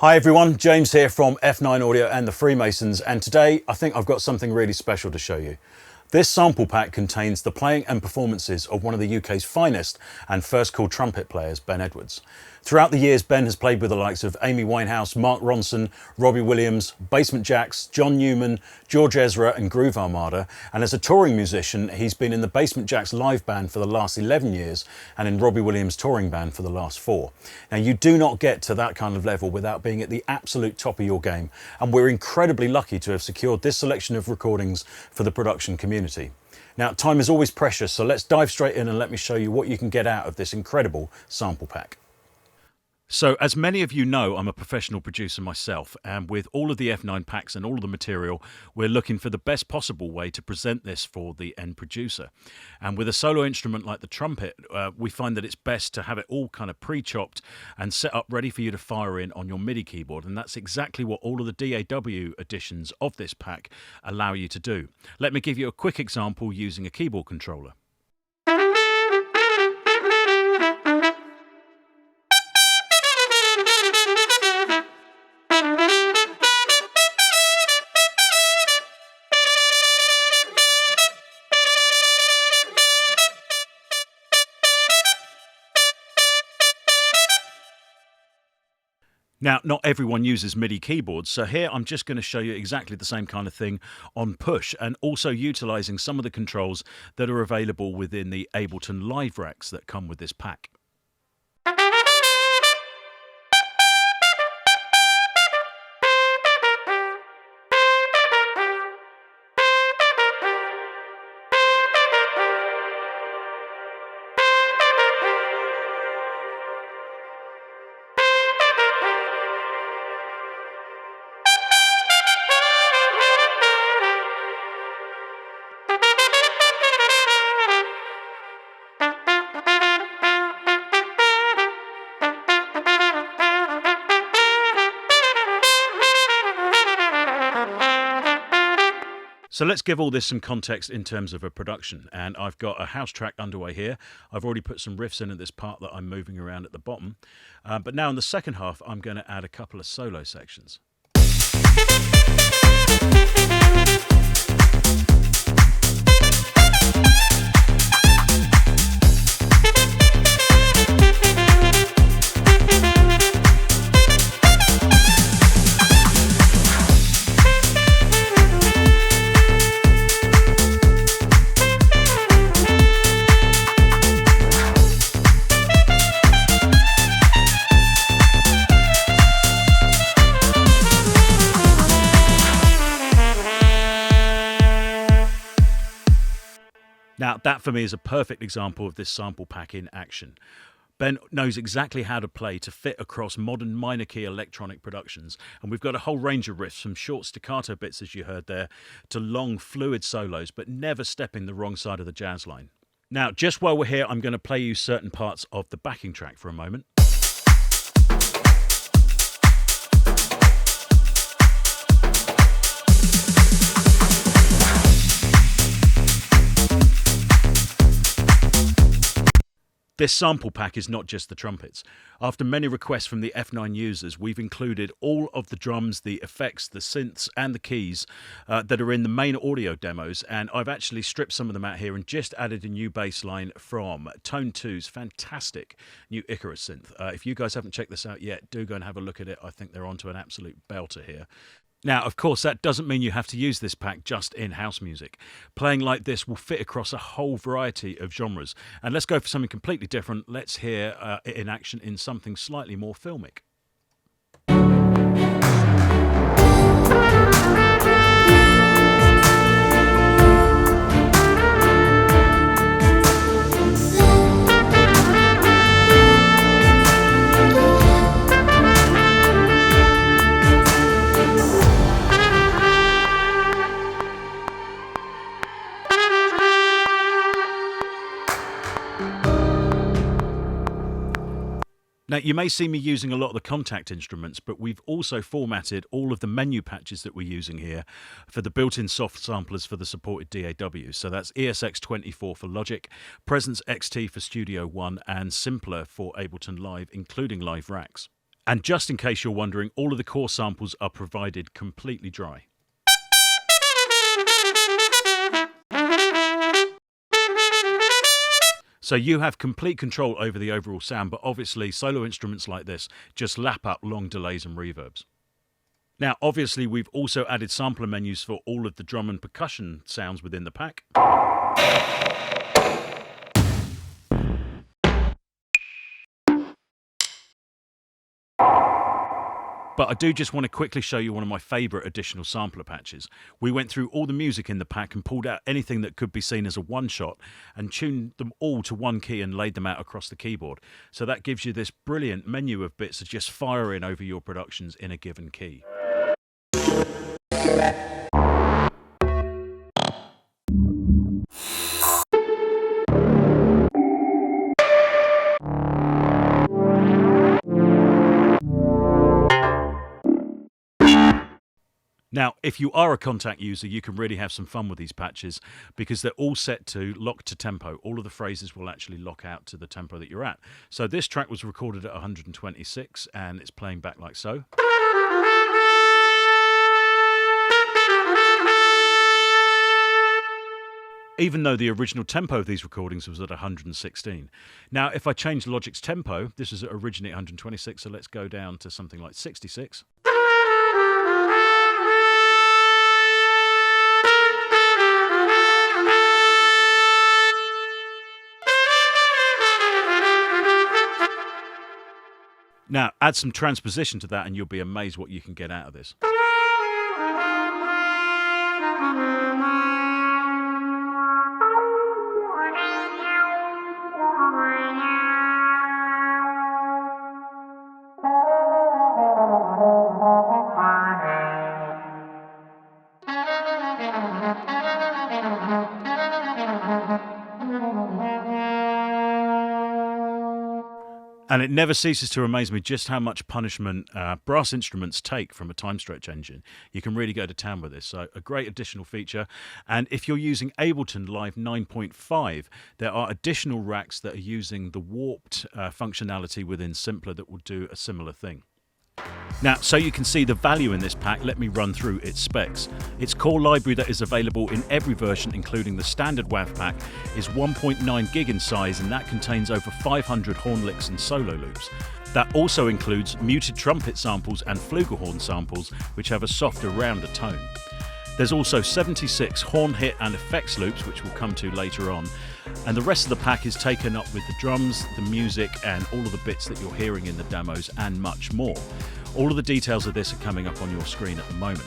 Hi everyone, James here from F9 Audio and the Freemasons, and today I think I've got something really special to show you. This sample pack contains the playing and performances of one of the UK's finest and first call trumpet players, Ben Edwards. Throughout the years, Ben has played with the likes of Amy Winehouse, Mark Ronson, Robbie Williams, Basement Jaxx, John Newman, George Ezra and Groove Armada, and as a touring musician he's been in the Basement Jaxx live band for the last 11 years and in Robbie Williams' touring band for the last 4. Now you do not get to that kind of level without being at the absolute top of your game, and we're incredibly lucky to have secured this selection of recordings for the production community. Now time is always precious, so let's dive straight in and let me show you what you can get out of this incredible sample pack. So, as many of you know, I'm a professional producer myself, and with all of the F9 packs and all of the material, we're looking for the best possible way to present this for the end producer. And with a solo instrument like the trumpet, we find that it's best to have it all kind of pre-chopped and set up ready for you to fire in on your MIDI keyboard, and that's exactly what all of the DAW editions of this pack allow you to do. Let me give you a quick example using a keyboard controller. Now, not everyone uses MIDI keyboards, so here I'm just going to show you exactly the same kind of thing on push, and also utilising some of the controls that are available within the Ableton Live racks that come with this pack. So let's give all this some context in terms of a production, and I've got a house track underway here. I've already put some riffs in at this part that I'm moving around at the bottom, but now in the second half I'm going to add a couple of solo sections. Now, that for me is a perfect example of this sample pack in action. Ben knows exactly how to play to fit across modern minor key electronic productions, and we've got a whole range of riffs, from short staccato bits as you heard there, to long fluid solos, but never stepping the wrong side of the jazz line. Now, just while we're here, I'm going to play you certain parts of the backing track for a moment. This sample pack is not just the trumpets. After many requests from the F9 users, we've included all of the drums, the effects, the synths and the keys that are in the main audio demos, and I've actually stripped some of them out here and just added a new bass line from Tone 2's fantastic new Icarus synth. If you guys haven't checked this out yet, do go and have a look at it. I think they're onto an absolute belter here. Now, of course, that doesn't mean you have to use this pack just in house music. Playing like this will fit across a whole variety of genres. And let's go for something completely different. Let's hear it in action in something slightly more filmic. Now, you may see me using a lot of the contact instruments, but we've also formatted all of the menu patches that we're using here for the built-in soft samplers for the supported DAWs. So that's ESX24 for Logic, Presence XT for Studio One, and Simpler for Ableton Live, including live racks. And just in case you're wondering, all of the core samples are provided completely dry. So you have complete control over the overall sound, but obviously solo instruments like this just lap up long delays and reverbs. Now, obviously, we've also added sampler menus for all of the drum and percussion sounds within the pack. But I do just want to quickly show you one of my favourite additional sampler patches. We went through all the music in the pack and pulled out anything that could be seen as a one-shot and tuned them all to one key and laid them out across the keyboard. So that gives you this brilliant menu of bits that just fire in over your productions in a given key. Now, if you are a Kontakt user, you can really have some fun with these patches because they're all set to lock to tempo. All of the phrases will actually lock out to the tempo that you're at. So this track was recorded at 126 and it's playing back like so. Even though the original tempo of these recordings was at 116. Now, if I change Logic's tempo, this was originally 126, so let's go down to something like 66. Now, add some transposition to that and you'll be amazed what you can get out of this. And it never ceases to amaze me just how much punishment brass instruments take from a time stretch engine. You can really go to town with this. So a great additional feature. And if you're using Ableton Live 9.5, there are additional racks that are using the warped functionality within Simpler that will do a similar thing. Now, so you can see the value in this pack, let me run through its specs. Its core library that is available in every version, including the standard WAV pack, is 1.9 gig in size, and that contains over 500 horn licks and solo loops. That also includes muted trumpet samples and flugelhorn samples, which have a softer, rounder tone. There's also 76 horn hit and effects loops, which we'll come to later on. And the rest of the pack is taken up with the drums, the music, and all of the bits that you're hearing in the demos, and much more. All of the details of this are coming up on your screen at the moment.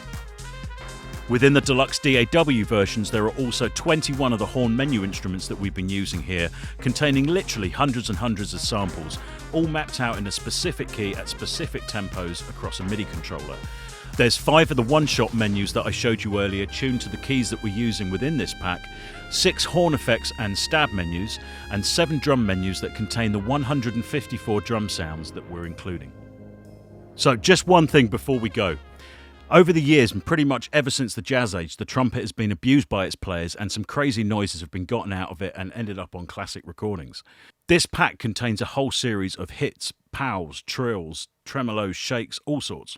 Within the deluxe DAW versions, there are also 21 of the horn menu instruments that we've been using here, containing literally hundreds and hundreds of samples, all mapped out in a specific key at specific tempos across a MIDI controller. There's 5 of the one-shot menus that I showed you earlier, tuned to the keys that we're using within this pack, 6 horn effects and stab menus, and 7 drum menus that contain the 154 drum sounds that we're including. So just one thing before we go. Over the years, and pretty much ever since the Jazz Age, the trumpet has been abused by its players and some crazy noises have been gotten out of it and ended up on classic recordings. This pack contains a whole series of hits, pows, trills, tremolos, shakes, all sorts.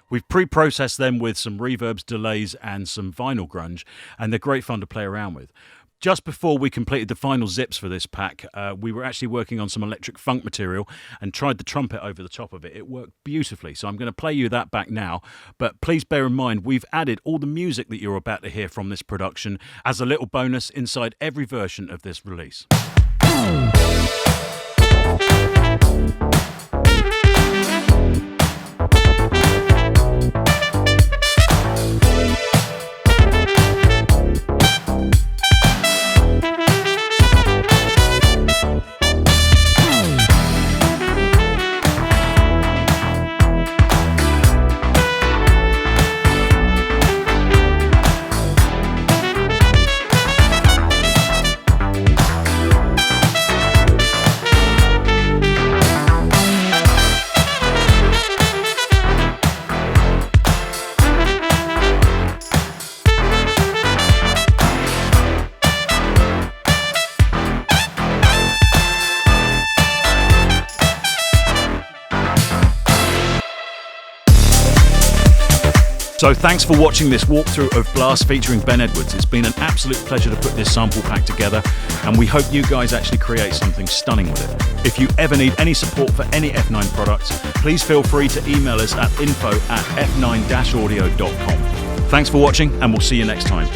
We've pre-processed them with some reverbs, delays and some vinyl grunge, and they're great fun to play around with. Just before we completed the final zips for this pack, we were actually working on some electric funk material and tried the trumpet over the top of it. It worked beautifully, so I'm going to play you that back now. But please bear in mind, we've added all the music that you're about to hear from this production as a little bonus inside every version of this release. So thanks for watching this walkthrough of Blast featuring Ben Edwards. It's been an absolute pleasure to put this sample pack together, and we hope you guys actually create something stunning with it. If you ever need any support for any F9 products, please feel free to email us at info@f9-audio.com. Thanks for watching, and we'll see you next time.